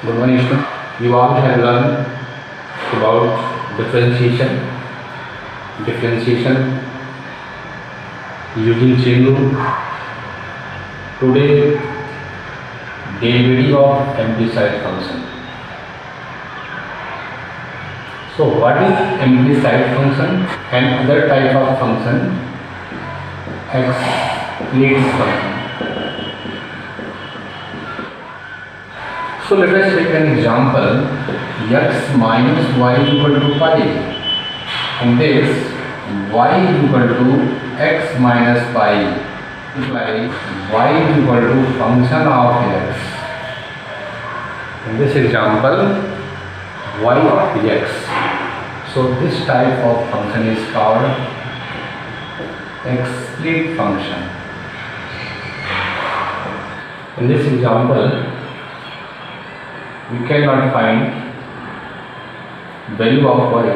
Good morning, students. You all have learned about differentiation using chain rule. Today, derivative of implicit function. So, what is implicit function and other type of function? Explicit function. So let us take an example, x minus y equal to pi, and this y equal to x minus pi implies y equal to function of x. In this example, y of x. So this type of function is called explicit function. In this example, we cannot find value of y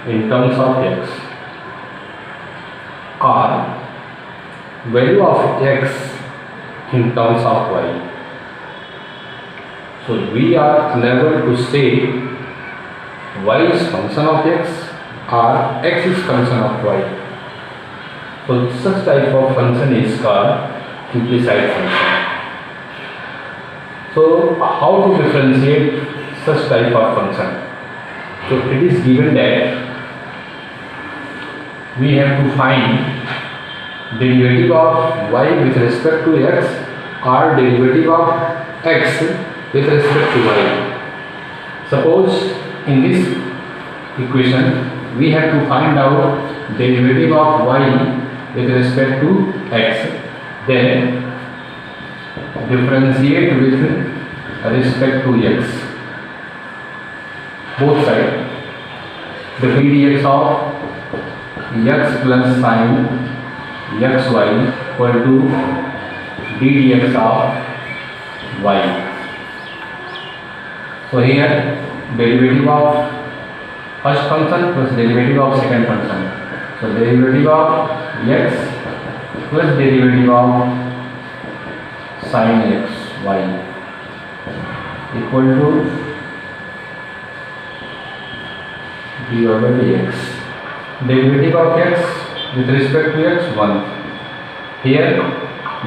in terms of x or value of x in terms of y. So we are unable to say y is function of x or x is function of y. So such type of function is called implicit function. So how to differentiate such type of function? So it is given that we have to find derivative of y with respect to x or derivative of x with respect to y. Suppose in this equation we have to find out derivative of y with respect to x, then differentiate with respect to x, both sides. The dx of x plus sin xy equal to ddx of y. So here derivative of first function plus derivative of second function. So derivative of x plus derivative of sin x y equal to dy by dx. Derivative of x with respect to x 1. Here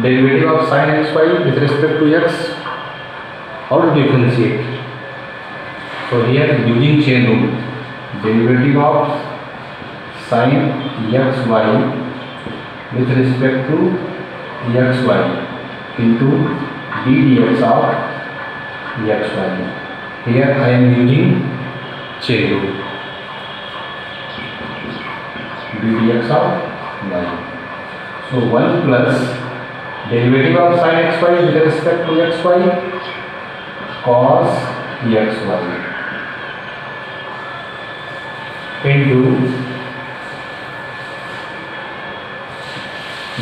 derivative of sin x y with respect to x. How to differentiate? So here using chain rule, derivative of sin x y with respect to x y into ddx of xy. Here I am using chain rule, ddx of y. So 1 plus derivative of sin xy with respect to xy cos xy into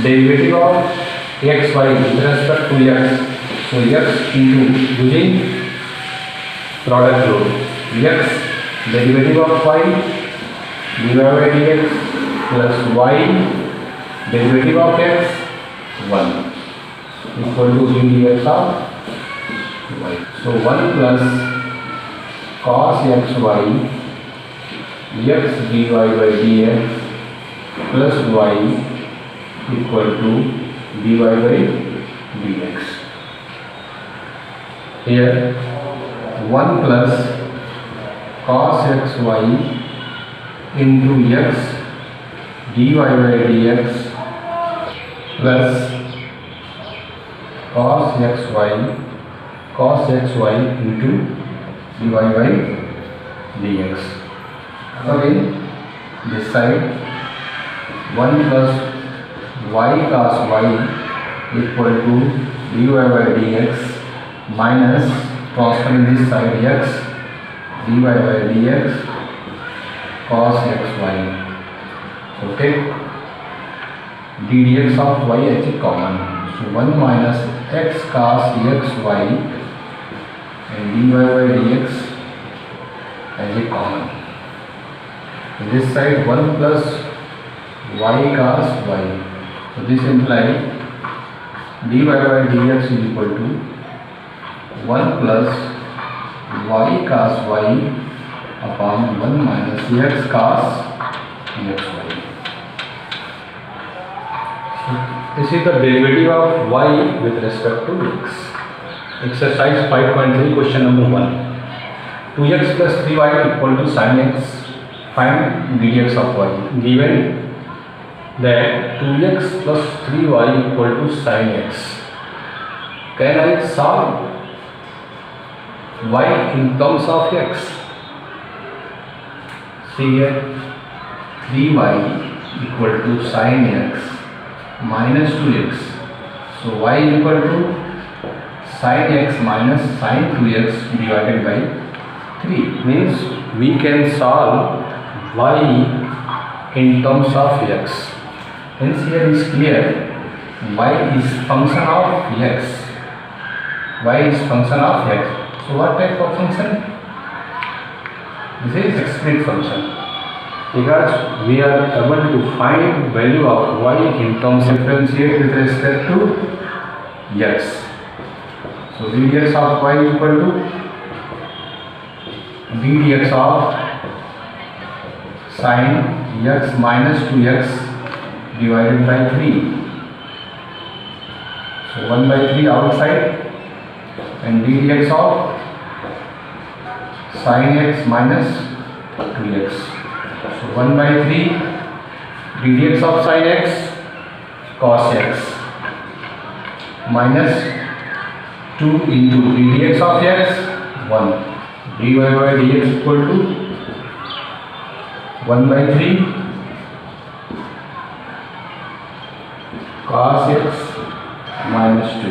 derivative of xy with respect to x. So x into using product rule, x derivative of y dy by dx plus y derivative of x 1 equal to dx of y. So 1 plus cos xy x dy by dx plus y equal to dy by dx. Here 1 plus cos xy into x dy by dx plus cos xy into dy by dx. Again this side 1 plus y cos y equal to dy by dx minus transfer in this side x dy by dx cos xy. So take ddx of y as a common. So 1 minus x cos xy and dy by dx as a common. In this side 1 plus y cos y. So this implies dy by dx is equal to 1 plus y cos y upon 1 minus x cos xy. So this is the derivative of y with respect to x. Exercise 5.3, question number 1. 2x plus 3y equal to sin x. Find dx of y. Given that 2x plus 3y equal to sin x, can I solve y in terms of x? See here, 3y equal to sin x minus 2x. So y equal to sin x minus sin 2x divided by 3. Means we can solve y in terms of x. Hence here is clear, y is function of x. Y is function of x. So what type of function? This is discrete function, because we are able to find value of y in terms of differentiate with respect to x. So dx of y equal to dx of sin x minus 2x divided by 3. So 1 by 3 outside, and dx of sin x minus 2x. So 1 by 3 dx of sin x cos x minus 2 into dx of x 1. dy by dx equal to 1 by 3 cos x minus 2.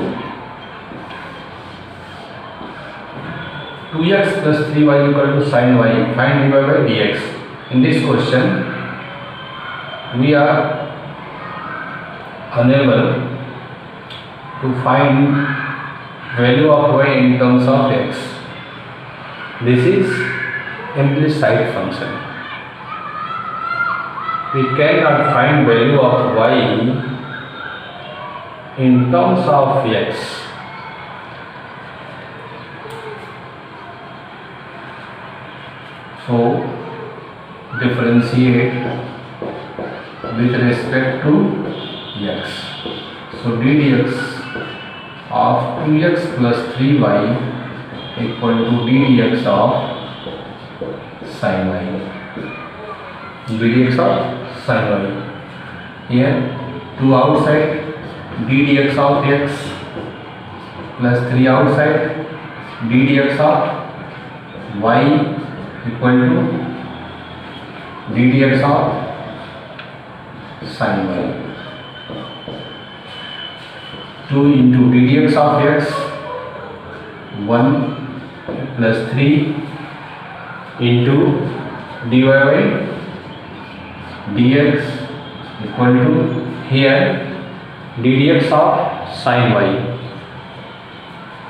2x plus 3y equal to sin y. Find dy by dx. In this question, we are unable to find value of y in terms of x. This is implicit function. We cannot find value of y in terms of x. So differentiate with respect to x. So ddx of 2x plus 3y equal to ddx of sin y. ddx of sin y. Here 2 outside, ddx of x plus 3 outside, ddx of y equal to ddx of sin y. 2 into ddx of x 1 plus 3 into dy by dx equal to here ddx of sin y.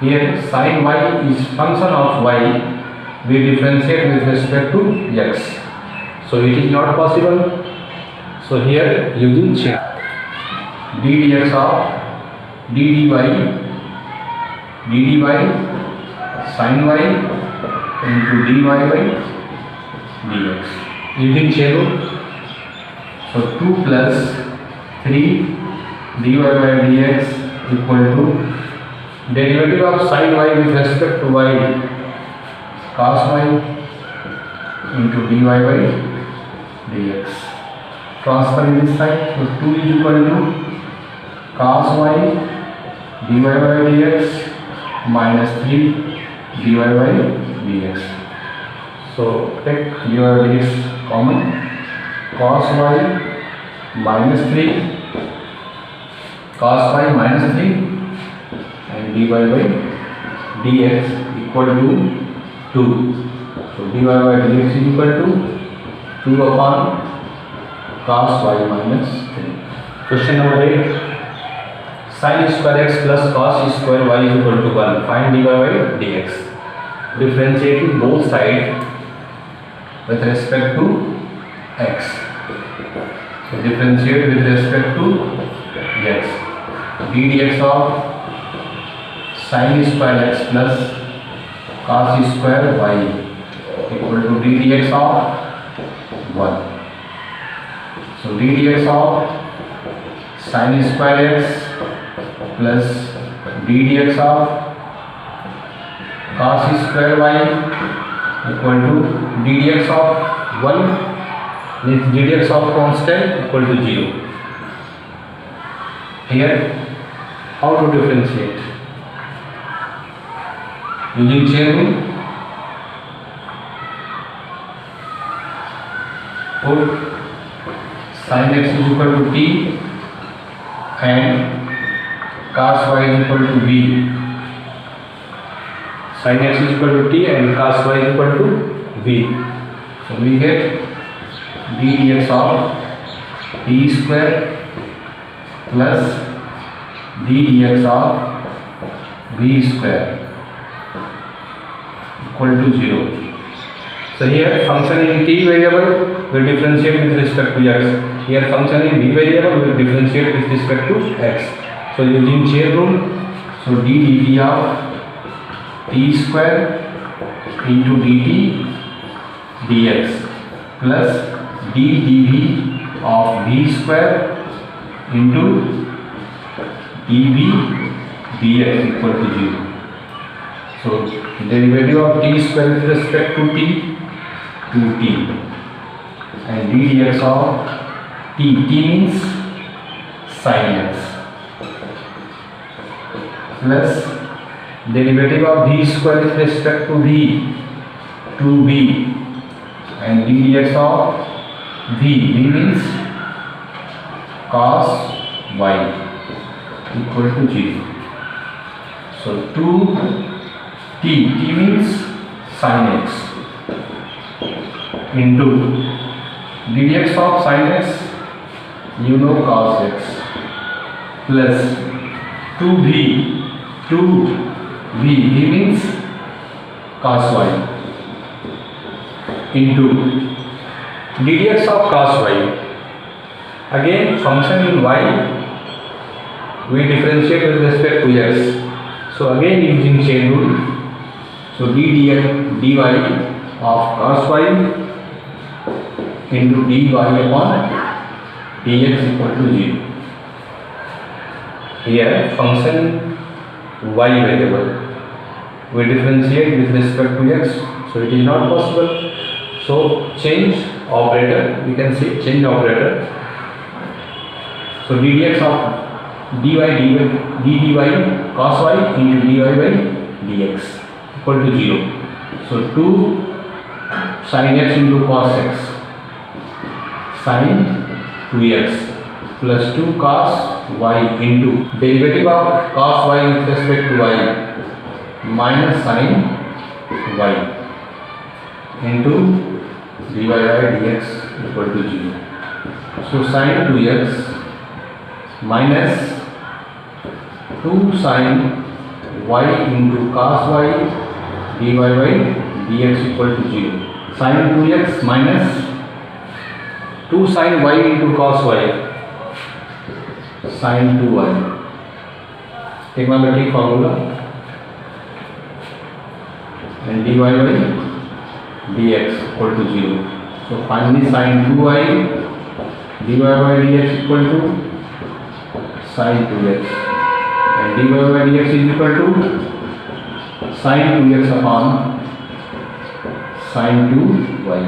Here sin y is function of y. We differentiate with respect to x. So it is not possible. So here using check, ddx of dd by sin y into dy by dx. Using chain rule. So 2 plus 3 dy by dx equal to derivative of sin y with respect to y cos y into dy by dx. Transfer in this side. So 2 is equal to cos y dy by dx minus 3 dy by dx. So take dy by dx common. Cos y minus 3 cos y minus 3 and dy by dx equal to 2. So dy by dx is equal to 2 upon cos y minus 3. Question number 8. Sin square x plus cos square y is equal to 1. Find dy by dx. Differentiating both sides with respect to x. So differentiate with respect to x. ddx of sin square x plus cos square y equal to d dx of 1. So d dx of sin square x plus d dx of cos square y equal to d dx of 1 means d dx of constant equal to 0. Here how to differentiate? Using chain rule, put sin x is equal to t and cos y is equal to v. Sin x is equal to t and cos y is equal to v. So we get d dx of t square plus d dx of v square equal to 0. So here function in t variable will differentiate with respect to x. Here function in v variable will differentiate with respect to x. So using chain rule, so d dt of t square into dt dx plus d dv of v square into dv dx equal to 0. So derivative of t square with respect to t and d dx of t means sin x plus derivative of v square with respect to v 2v and d dx of v means cos y equal to 0. So 2t means sin x into d dx of sin x, you know, cos x plus 2v means cos y into d dx of cos y. Again function in y we differentiate with respect to x. So again using chain rule, so d dx dy of cos y into dy upon dx equal to 0. Here function y variable we differentiate with respect to x, so it is not possible. So change operator, we can say change operator. So d dx of dy cos y into dy by dx equal to 0. So 2 sin x into cos x sin 2x plus 2 cos y into derivative of cos y with respect to y minus sin y into dy by dx equal to 0. So sin 2x minus 2 sin y into cos y dy by dx equal to 0. Sin 2x minus 2 sin y into cos y sin 2y. Trigonometric formula and dy by dx equal to 0. So finally sin 2y dy by dx equal to sin 2x and dy by dx is equal to sin 2x upon sin 2y.